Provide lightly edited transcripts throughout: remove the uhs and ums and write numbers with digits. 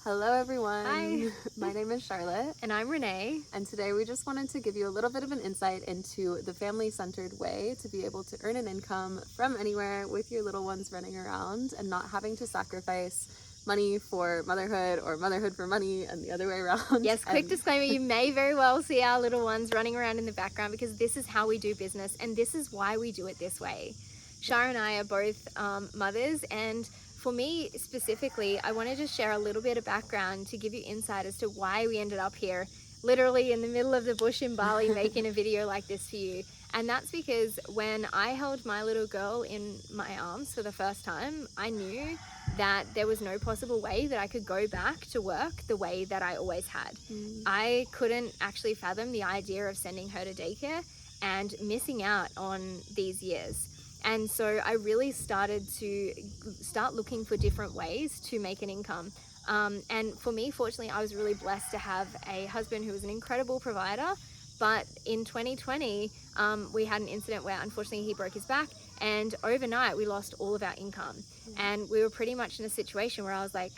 Hello everyone. Hi. My name is Charlotte. And I'm Renee. And today we just wanted to give you a little bit of an insight into the family-centered way to be able to earn an income from anywhere with your little ones running around and not having to sacrifice money for motherhood or motherhood for money and the other way around. Yes, quick disclaimer, you may very well see our little ones running around in the background because this is how we do business and this is why we do it this way. Shara and I are both mothers, and for me specifically, I wanted to share a little bit of background to give you insight as to why we ended up here, literally in the middle of the bush in Bali, making a video like this for you. And that's because when I held my little girl in my arms for the first time, I knew that there was no possible way that I could go back to work the way that I always had. I couldn't actually fathom the idea of sending her to daycare and missing out on these years. And so I really started to looking for different ways to make an income. And for me, fortunately, I was really blessed to have a husband who was an incredible provider. But in 2020, we had an incident where unfortunately he broke his back, and overnight we lost all of our income. And we were pretty much in a situation where I was like,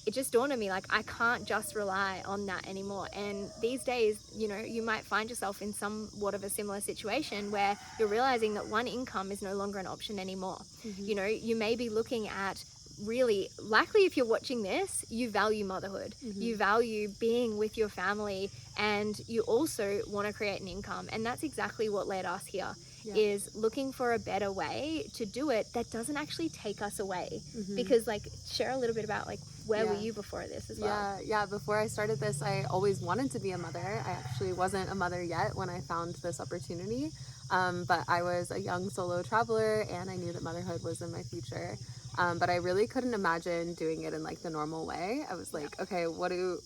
it just dawned on me, like, I can't just rely on that anymore. And these days, you know, you might find yourself in somewhat of a similar situation where you're realizing that one income is no longer an option anymore. You know, you may be looking at really likely, if you're watching this, you value motherhood, you value being with your family, and you also want to create an income. And that's exactly what led us here. Is looking for a better way to do it that doesn't actually take us away. Because, like, share a little bit about, like, where were you before this as well? Yeah, before I started this, I always wanted to be a mother. I actually wasn't a mother yet when I found this opportunity, but I was a young solo traveler and I knew that motherhood was in my future. But I really couldn't imagine doing it in like the normal way. I was like, okay, what do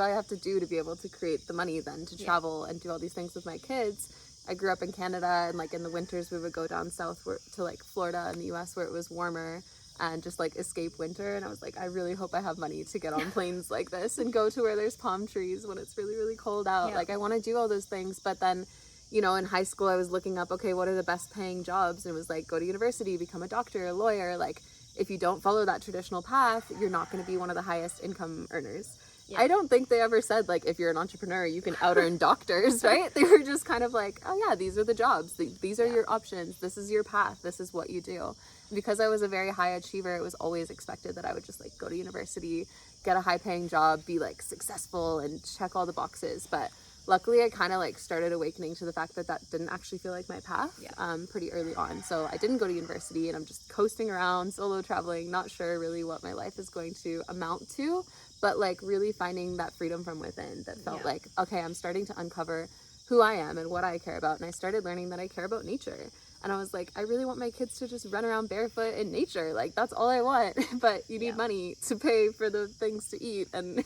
I have to do to be able to create the money then to travel and do all these things with my kids? I grew up in Canada, and like in the winters we would go down south to like Florida in the US where it was warmer and just like escape winter. And I was like, I really hope I have money to get on planes like this and go to where there's palm trees when it's really, really cold out. Like, I want to do all those things. But then, you know, in high school I was looking up, okay, what are the best paying jobs? And it was like, go to university, become a doctor, a lawyer. Like, if you don't follow that traditional path, you're not going to be one of the highest income earners. I don't think they ever said, like, if you're an entrepreneur, you can out-earn doctors, right? They were just kind of like, oh yeah, these are the jobs. These are your options. This is your path. This is what you do. Because I was a very high achiever, it was always expected that I would just like go to university, get a high paying job, be like successful and check all the boxes. But luckily I kind of like started awakening to the fact that that didn't actually feel like my path pretty early on. So I didn't go to university and I'm just coasting around, solo traveling, not sure really what my life is going to amount to, but like really finding that freedom from within that felt like, okay, I'm starting to uncover who I am and what I care about. And I started learning that I care about nature. And I was like, I really want my kids to just run around barefoot in nature. Like, that's all I want. But you need money to pay for the things to eat. And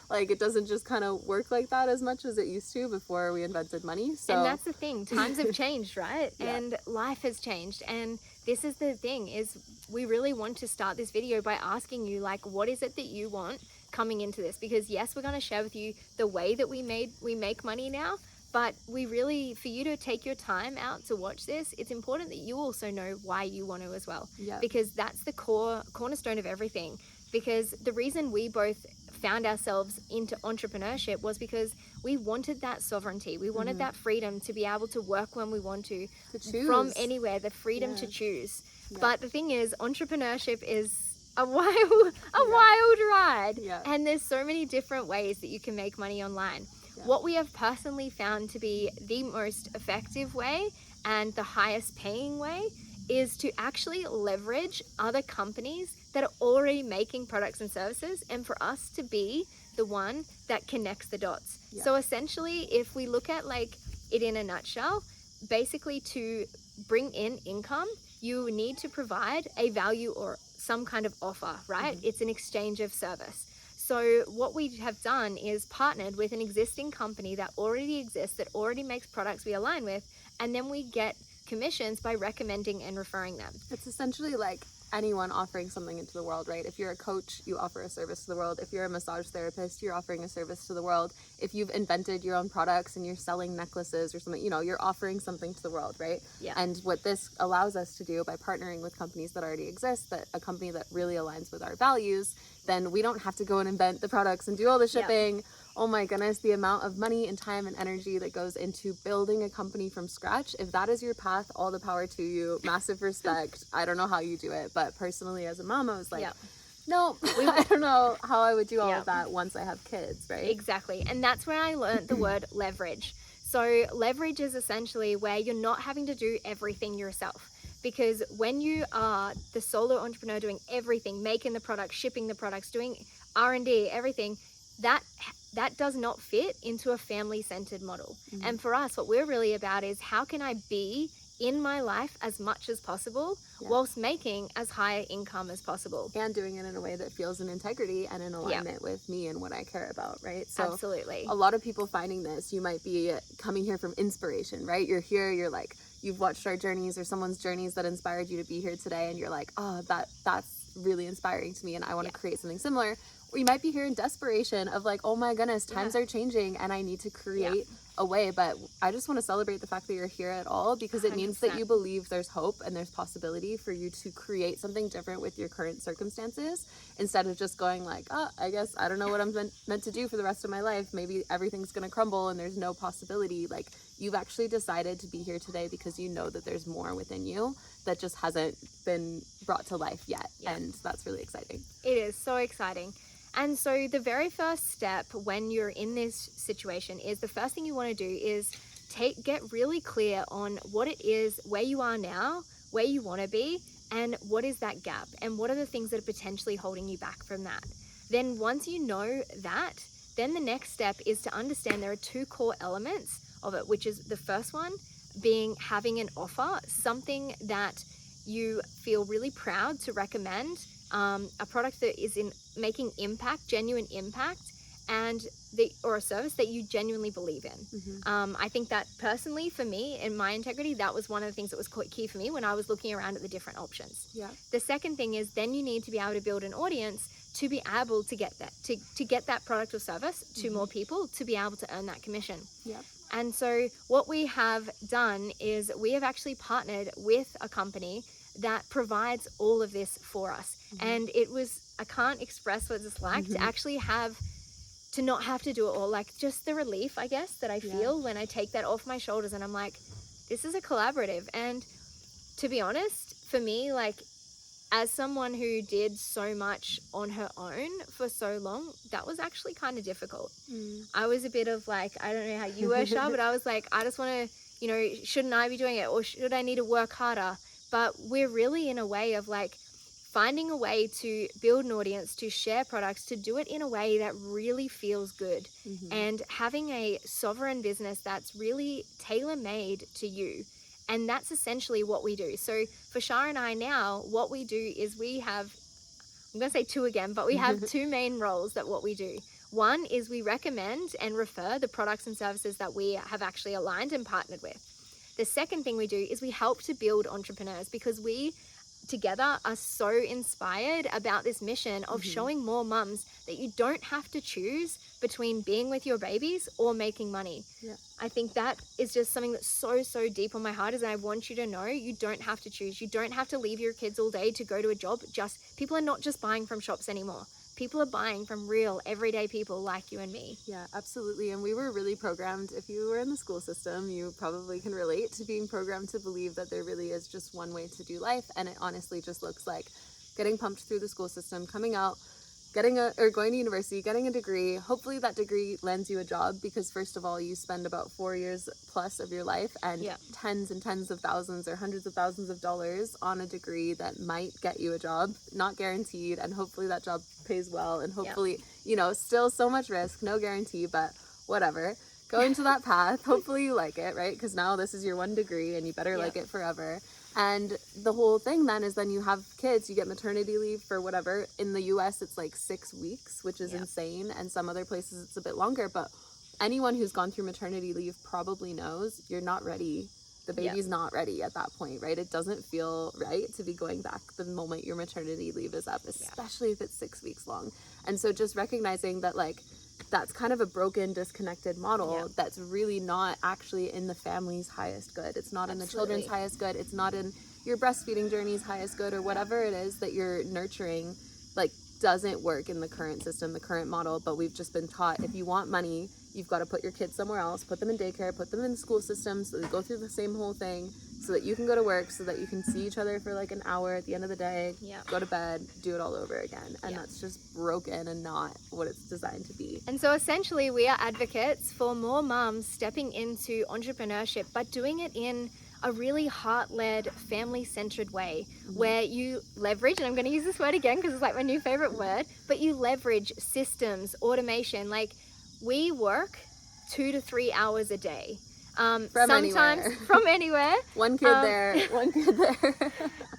like, it doesn't just kind of work like that as much as it used to before we invented money. So, and that's the thing. Times have changed, right? And life has changed. And this is the thing, is we really want to start this video by asking you, like, what is it that you want coming into this? Because yes, we're going to share with you the way that we make money now. But we really, for you to take your time out to watch this, it's important that you also know why you want to as well. Because that's the cornerstone of everything. Because the reason we both found ourselves into entrepreneurship was because we wanted that sovereignty. We wanted that freedom to be able to work when we want to choose from anywhere, the freedom to choose. But the thing is, entrepreneurship is a wild ride. And there's so many different ways that you can make money online. What we have personally found to be the most effective way and the highest paying way is to actually leverage other companies that are already making products and services, and for us to be the one that connects the dots. So essentially, if we look at like it in a nutshell, basically to bring in income, you need to provide a value or some kind of offer, right? It's an exchange of service. So what we have done is partnered with an existing company that already exists, that already makes products we align with, and then we get commissions by recommending and referring them. It's essentially like anyone offering something into the world, right? If you're a coach, you offer a service to the world. If you're a massage therapist, you're offering a service to the world. If you've invented your own products and you're selling necklaces or something, you know, you're offering something to the world, right? Yeah. And what this allows us to do by partnering with companies that already exist, that a company that really aligns with our values, then we don't have to go and invent the products and do all the shipping. Yeah. Oh my goodness, the amount of money and time and energy that goes into building a company from scratch. If that is your path, all the power to you. Massive respect. I don't know how you do it, but personally as a mom, I was like, no, I don't know how I would do all of that once I have kids, right? Exactly. And that's where I learned the word leverage. So leverage is essentially where you're not having to do everything yourself. Because when you are the solo entrepreneur doing everything, making the products, shipping the products, doing R&D, everything, that does not fit into a family-centered model. Mm-hmm. And for us, what we're really about is how can I be in my life as much as possible whilst making as high income as possible. And doing it in a way that feels in integrity and in alignment with me and what I care about, right? So absolutely. A lot of people finding this, you might be coming here from inspiration, right? You're here, you're like, you've watched our journeys or someone's journeys that inspired you to be here today, and you're like, oh, that's really inspiring to me and I want to create something similar. Or you might be here in desperation of like, oh my goodness, times are changing and I need to create a way. But I just want to celebrate the fact that you're here at all, because it 100%. Means that you believe there's hope and there's possibility for you to create something different with your current circumstances, instead of just going like, oh, I guess I don't know what I'm meant to do for the rest of my life. Maybe everything's going to crumble and there's no possibility. Like, you've actually decided to be here today because you know that there's more within you that just hasn't been brought to life yet. And that's really exciting. It is so exciting. And so the very first step when you're in this situation is, the first thing you want to do is get really clear on what it is, where you are now, where you want to be, and what is that gap, and what are the things that are potentially holding you back from that. Then once you know that, then the next step is to understand there are two core elements of it, which is the first one being having an offer, something that you feel really proud to recommend, a product that is making impact, genuine impact, and or a service that you genuinely believe in. Mm-hmm. I think that personally, for me, in my integrity, that was one of the things that was quite key for me when I was looking around at the different options. Yeah. The second thing is then you need to be able to build an audience to be able to get that, to get that product or service to more people, to be able to earn that commission. Yeah. And so what we have done is we have actually partnered with a company that provides all of this for us. Mm-hmm. And it was, I can't express what it's like to actually to not have to do it all. Like, just the relief, I guess, that I feel when I take that off my shoulders and I'm like, this is a collaborative. And to be honest, for me, like, as someone who did so much on her own for so long, that was actually kind of difficult. I was a bit of like, I don't know how you were, Shah, but I was like, I just want to, shouldn't I be doing it, or should I need to work harder? But we're really in a way of like finding a way to build an audience, to share products, to do it in a way that really feels good, and having a sovereign business that's really tailor-made to you. And that's essentially what we do. So for Shah and I now, what we do is we have, I'm going to say two again, but we have two main roles that what we do. One is we recommend and refer the products and services that we have actually aligned and partnered with. The second thing we do is we help to build entrepreneurs, because we together are so inspired about this mission of showing more mums that you don't have to choose between being with your babies or making money. Yeah. I think that is just something that's so, so deep on my heart, is I want you to know you don't have to choose. You don't have to leave your kids all day to go to a job. People are not just buying from shops anymore. People are buying from real, everyday people like you and me. Yeah, absolutely. And we were really programmed. If you were in the school system, you probably can relate to being programmed to believe that there really is just one way to do life. And it honestly just looks like getting pumped through the school system, coming out, going to university, getting a degree. Hopefully that degree lands you a job, because first of all, you spend about 4 years plus of your life and tens and tens of thousands or hundreds of thousands of dollars on a degree that might get you a job, not guaranteed. And hopefully that job pays well, and hopefully, still so much risk, no guarantee, but whatever. Go into that path. Hopefully you like it, right? Because now this is your one degree and you better like it forever. And the whole thing then is, then you have kids, you get maternity leave for whatever. In the US, it's like 6 weeks, which is insane. And some other places it's a bit longer. But anyone who's gone through maternity leave probably knows you're not ready. The baby's not ready at that point, right? It doesn't feel right to be going back the moment your maternity leave is up, especially if it's 6 weeks long. And so just recognizing that, like, that's kind of a broken, disconnected model that's really not actually in the family's highest good. It's not in the children's highest good. It's not in your breastfeeding journey's highest good, or whatever it is that you're nurturing, like, doesn't work in the current system, the current model. But we've just been taught, if you want money, you've got to put your kids somewhere else, put them in daycare, put them in the school system so they go through the same whole thing, so that you can go to work, so that you can see each other for like an hour at the end of the day, go to bed, do it all over again. And that's just broken and not what it's designed to be. And so essentially we are advocates for more mums stepping into entrepreneurship, but doing it in a really heart-led, family-centered way, where you leverage, and I'm going to use this word again because it's like my new favorite word, but you leverage systems, automation. Like, we work 2 to 3 hours a day. From anywhere. One kid there, one kid there.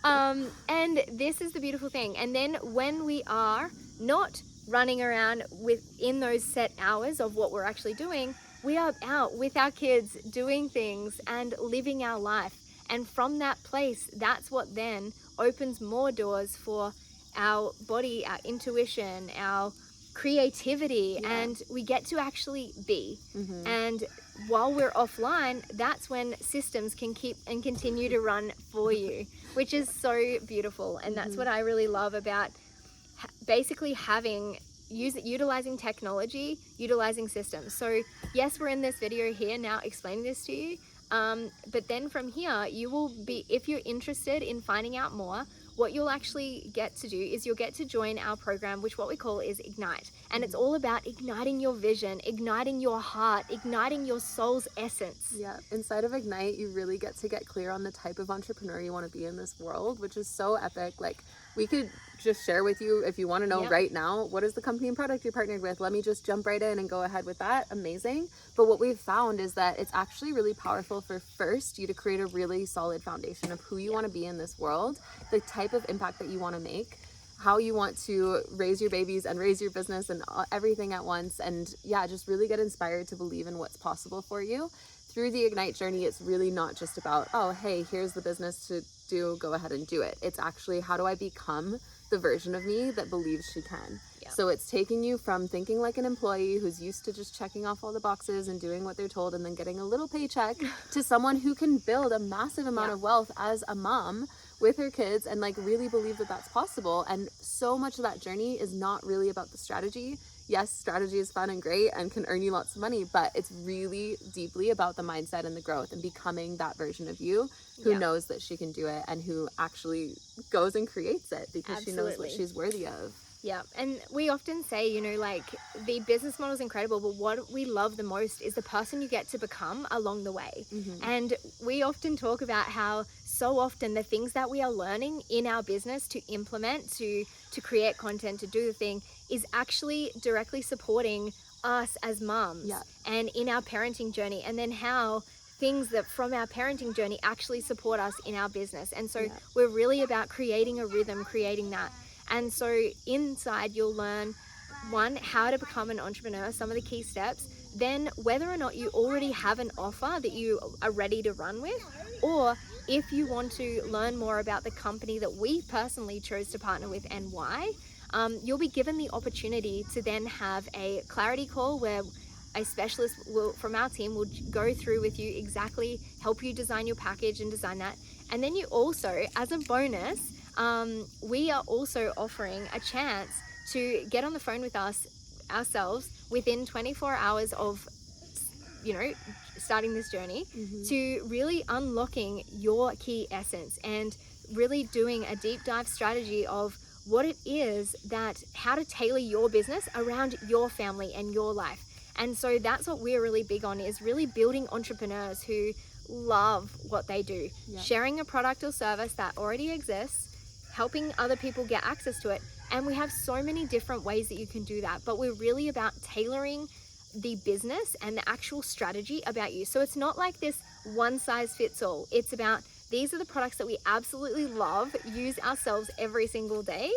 And this is the beautiful thing. And then when we are not running around within those set hours of what we're actually doing, we are out with our kids doing things and living our life. And from that place, that's what then opens more doors for our body, our intuition, our creativity, and we get to actually be. And while we're offline, that's when systems can keep and continue to run for you, which is so beautiful. And that's what I really love about basically utilizing technology, utilizing systems. So yes, we're in this video here now explaining this to you, but then from here you will be, if you're interested in finding out more, what you'll actually get to do is you'll get to join our program, which what we call is Ignite. And it's all about igniting your vision, igniting your heart, igniting your soul's essence. Yeah, inside of Ignite, you really get to get clear on the type of entrepreneur you want to be in this world, which is so epic. Like, we could just share with you, if you want to know right now, what is the company and product you're partnered with? Let me just jump right in and go ahead with that. Amazing. But what we've found is that it's actually really powerful for first you to create a really solid foundation of who you want to be in this world, the type of impact that you want to make, how you want to raise your babies and raise your business and everything at once. And just really get inspired to believe in what's possible for you. Through the Ignite journey, it's really not just about, oh, hey, here's the business to do, go ahead and do it. It's actually, how do I become the version of me that believes she can? So it's taking you from thinking like an employee who's used to just checking off all the boxes and doing what they're told and then getting a little paycheck to someone who can build a massive amount of wealth as a mom with her kids and like really believe that that's possible. And so much of that journey is not really about the strategy. Yes, strategy is fun and great and can earn you lots of money, but it's really deeply about the mindset and the growth and becoming that version of you who knows that she can do it and who actually goes and creates it because she knows what she's worthy of. Yeah, and we often say, you know, like, the business model is incredible, but what we love the most is the person you get to become along the way. And we often talk about how so often the things that we are learning in our business to implement, to create content, to do the thing, is actually directly supporting us as mums and in our parenting journey, and then how things that from our parenting journey actually support us in our business. And so we're really about creating a rhythm, creating that. And so inside you'll learn, one, how to become an entrepreneur, some of the key steps, then whether or not you already have an offer that you are ready to run with, or if you want to learn more about the company that we personally chose to partner with and why, you'll be given the opportunity to then have a clarity call where a specialist from our team will go through with you exactly, help you design your package and design that. And then you also, as a bonus, we are also offering a chance to get on the phone with us ourselves within 24 hours of, you know, starting this journey to really unlocking your key essence and really doing a deep dive strategy of what it is that, how to tailor your business around your family and your life. And so that's what we're really big on, is really building entrepreneurs who love what they do, sharing a product or service that already exists, helping other people get access to it. And we have so many different ways that you can do that, but we're really about tailoring the business and the actual strategy about you. So it's not like this one size fits all. It's about, these are the products that we absolutely love, use ourselves every single day.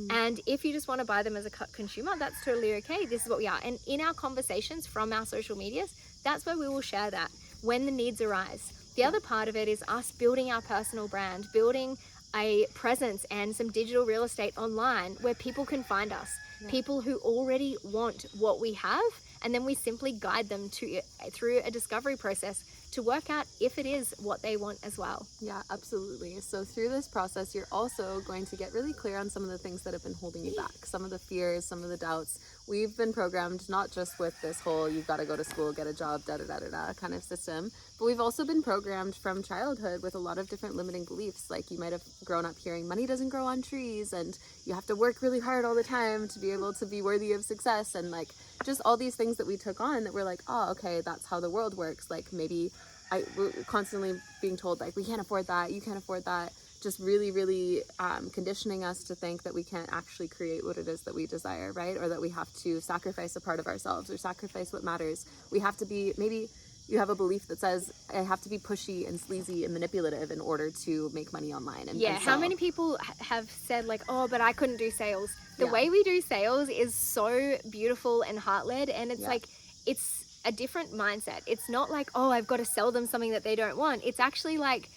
And if you just want to buy them as a consumer, that's totally okay. This is what we are. And in our conversations from our social medias, that's where we will share that when the needs arise. The other part of it is us building our personal brand, building a presence and some digital real estate online where people can find us, people who already want what we have, and then we simply guide them through a discovery process to work out if it is what they want as well. Yeah, absolutely. So through this process, you're also going to get really clear on some of the things that have been holding you back, some of the fears, some of the doubts. We've been programmed not just with this whole you've got to go to school, get a job, da-da-da-da-da kind of system, but we've also been programmed from childhood with a lot of different limiting beliefs. Like you might have grown up hearing money doesn't grow on trees and you have to work really hard all the time to be able to be worthy of success, and like just all these things that we took on that we're like, oh, okay, that's how the world works. Like maybe we're constantly being told like we can't afford that, you can't afford that, just really conditioning us to think that we can't actually create what it is that we desire, right? Or that we have to sacrifice a part of ourselves or sacrifice what matters. We have to be, maybe you have a belief that says I have to be pushy and sleazy and manipulative in order to make money online. And how many people have said like, oh, but I couldn't do sales. The Yeah. way we do sales is so beautiful and heart-led, and it's like, it's a different mindset. It's not like, oh, I've got to sell them something that they don't want. It's actually like,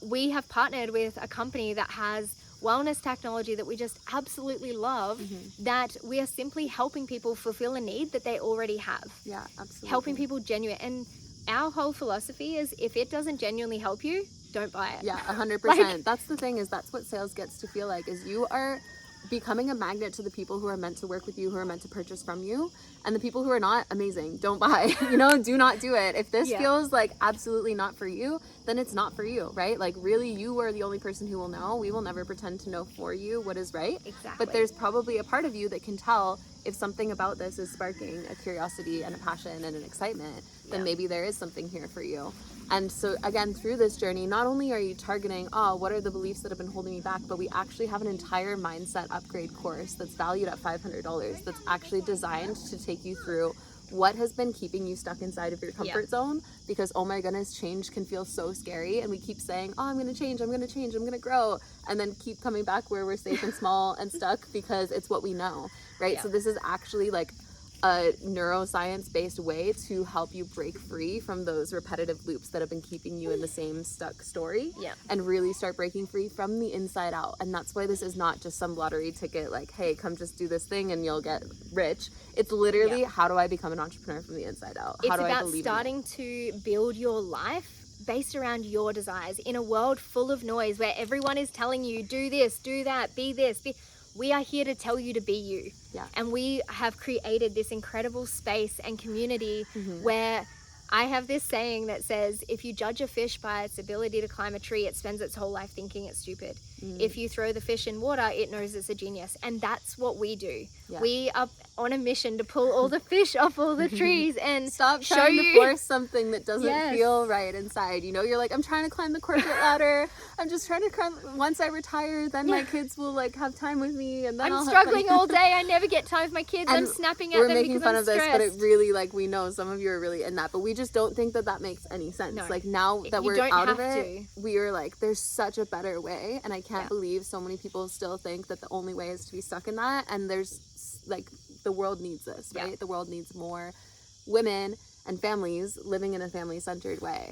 we have partnered with a company that has wellness technology that we just absolutely love, that we are simply helping people fulfill a need that they already have. Yeah, absolutely. Helping people genuine. And our whole philosophy is if it doesn't genuinely help you, don't buy it. Yeah, 100%. Like- That's the thing, is that's what sales gets to feel like, is you are becoming a magnet to the people who are meant to work with you, who are meant to purchase from you, and the people who are not, amazing, don't buy. Do not do it. If this feels like absolutely not for you, then it's not for you, right? Like really, you are the only person who will know. We will never pretend to know for you what is right. Exactly. But there's probably a part of you that can tell if something about this is sparking a curiosity and a passion and an excitement, then maybe there is something here for you. And so again, through this journey, not only are you targeting, what are the beliefs that have been holding me back, but we actually have an entire mindset upgrade course that's valued at $500 that's actually designed to take you through what has been keeping you stuck inside of your comfort zone, because oh my goodness, change can feel so scary, and we keep saying, oh, I'm going to change, I'm going to grow, and then keep coming back where we're safe and small and stuck because it's what we know, right? So this is actually like a neuroscience based way to help you break free from those repetitive loops that have been keeping you in the same stuck story, and really start breaking free from the inside out. And that's why this is not just some lottery ticket like, hey, come just do this thing and you'll get rich. It's literally, how do I become an entrepreneur from the inside out? How it's do I about believe starting to build your life based around your desires in a world full of noise where everyone is telling you do this, do that, be this, be. We are here to tell you to be you. And we have created this incredible space and community where I have this saying that says, if you judge a fish by its ability to climb a tree, it spends its whole life thinking it's stupid. If you throw the fish in water, it knows it's a genius. And that's what we do. We are on a mission to pull all the fish off all the trees and stop show trying you to force something that doesn't feel right inside. You're like, I'm trying to climb the corporate ladder. I'm just trying to climb. Once I retire, then my kids will like have time with me, and then I'm struggling all day. I never get time with my kids. I'm snapping at them because I'm making fun of this, stressed. but it really, like, we know some of you are really in that, but we just don't think that makes any sense. No. Like now that You we're don't out of have it, we are like, there's such a better way, and I can't believe so many people still think that the only way is to be stuck in that. And there's like, the world needs this, right? The world needs more women and families living in a family-centered way.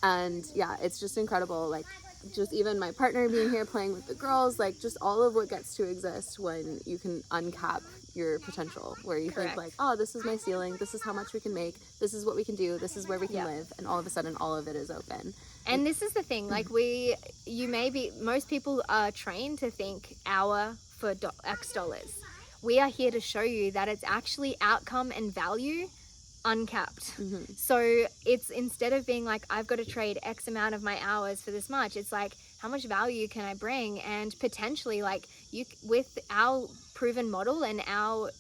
And it's just incredible. Like, just even my partner being here playing with the girls, like just all of what gets to exist when you can uncap your potential, where you think like, oh, this is my ceiling, this is how much we can make, this is what we can do, this is where we can live, and all of a sudden all of it is open. And this is the thing, like most people are trained to think hour for X dollars. We are here to show you that it's actually outcome and value uncapped. So it's, instead of being like, I've got to trade X amount of my hours for this much, it's like, how much value can I bring? And potentially, like, you, with our proven model and our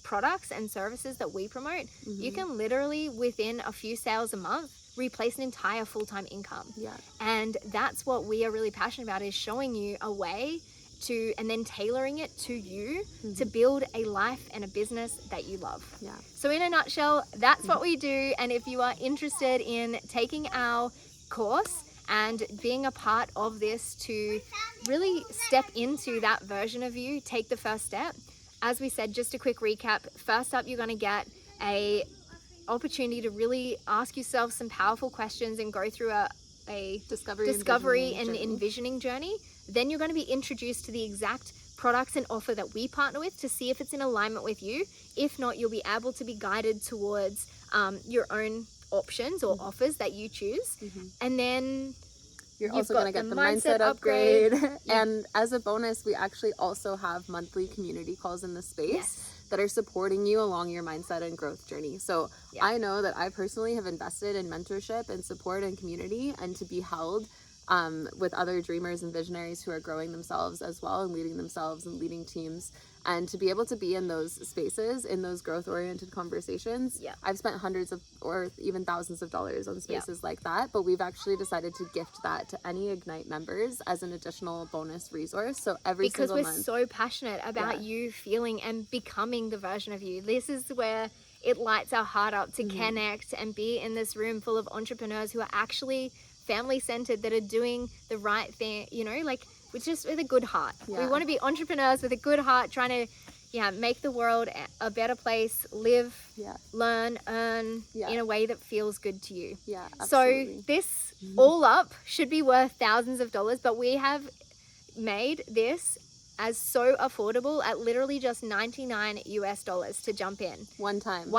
products and services that we promote, you can literally, within a few sales a month, replace an entire full-time income. And that's what we are really passionate about, is showing you a way to, and then tailoring it to you to build a life and a business that you love. So in a nutshell, that's what we do. And if you are interested in taking our course and being a part of this to really step into that version of you, take the first step. As we said, just a quick recap. First up, you're going to get a opportunity to really ask yourself some powerful questions and go through a a discovery and journey. envisioning journey, then you're going to be introduced to the exact products and offer that we partner with to see if it's in alignment with you. If not, you'll be able to be guided towards your own options or offers that you choose. And then you're you've also got going to get the the mindset upgrade. And as a bonus, we actually also have monthly community calls in the space that are supporting you along your mindset and growth journey. So I know that I personally have invested in mentorship and support and community, and to be held with other dreamers and visionaries who are growing themselves as well and leading themselves and leading teams, and to be able to be in those spaces, in those growth oriented conversations. I've spent hundreds of or even thousands of dollars on spaces like that, but we've actually decided to gift that to any Ignite members as an additional bonus resource. So every single month, because we're so passionate about you feeling and becoming the version of you. This is where it lights our heart up to connect and be in this room full of entrepreneurs who are actually family centered, that are doing the right thing, you know, like with a good heart. We want to be entrepreneurs with a good heart, trying to make the world a better place, live, learn, earn in a way that feels good to you. Absolutely. So this all up should be worth thousands of dollars, but we have made this as so affordable at literally just $99 US to jump in. One time.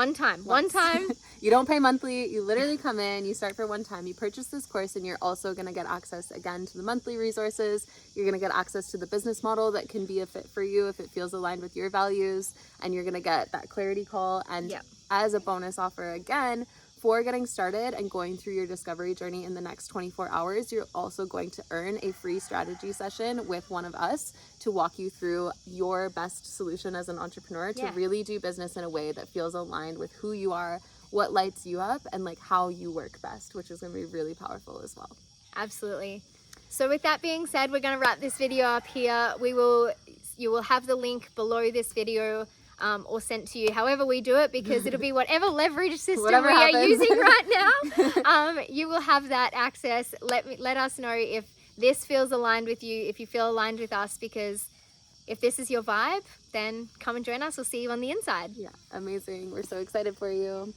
You don't pay monthly. You literally come in, you start for one time, you purchase this course, and you're also going to get access again to the monthly resources. You're going to get access to the business model that can be a fit for you if it feels aligned with your values, and you're going to get that clarity call. And as a bonus offer again, for getting started and going through your discovery journey in the next 24 hours, you're also going to earn a free strategy session with one of us to walk you through your best solution as an entrepreneur to really do business in a way that feels aligned with who you are, what lights you up, and like how you work best, which is going to be really powerful as well. Absolutely. So with that being said, we're going to wrap this video up here. You will have the link below this video, or sent to you, however we do it, because it'll be whatever leverage system we are using right now. You will have that access. Let us know if this feels aligned with you, if you feel aligned with us, because if this is your vibe, then come and join us. We'll see you on the inside. Amazing. We're so excited for you.